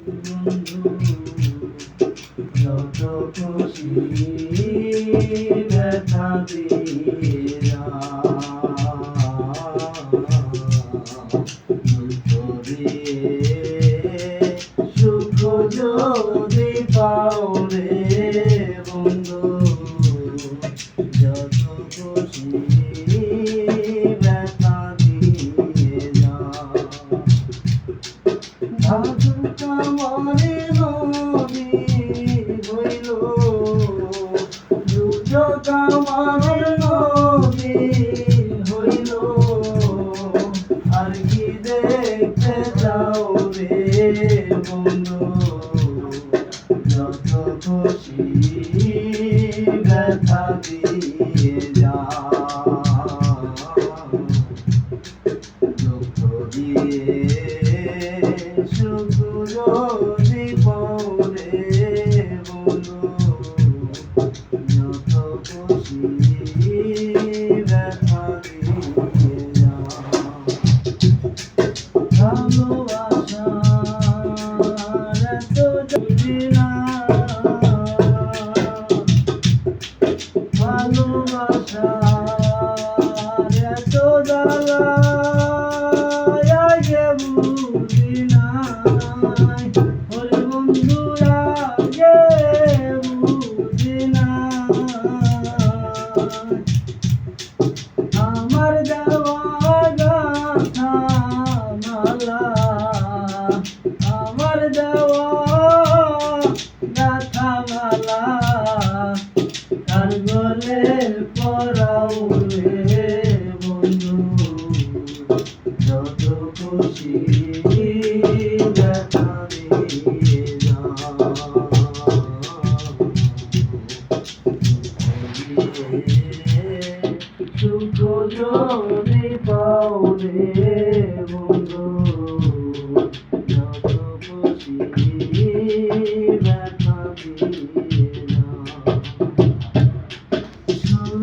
বন্ধু যত খুশি ব্যথা দিয়ে যা, দুঃখ দিয়ে সুখ যদি পাও রে বন্ধু যত খুশি ব্যথা দিয়ে যা। ভাদুক আমারে নদী হইল, দুর্যোগ আমার নদী হইল, আর কি দেখতে যাও রে বন্ধু যত খুশি ব্যথা দিয়ে যা, দুঃখ দিয়ে সুখ যদি পাও রে বন্ধু যত খুশি ব্যথা দিয়ে যা। ভালোবাসার এত বুঝি না, ভালোবাসার এত জ্বালা বুঝি নাই, ওরে বন্ধু আগে বুঝি নাই। আমার দেওয়া গাথা মালা, আমার দেওয়া গাথা মালা তার গলে পরাও রে বন্ধু যত খুশি ব্যথা দিয়ে যা, সুখ যদি পাও রে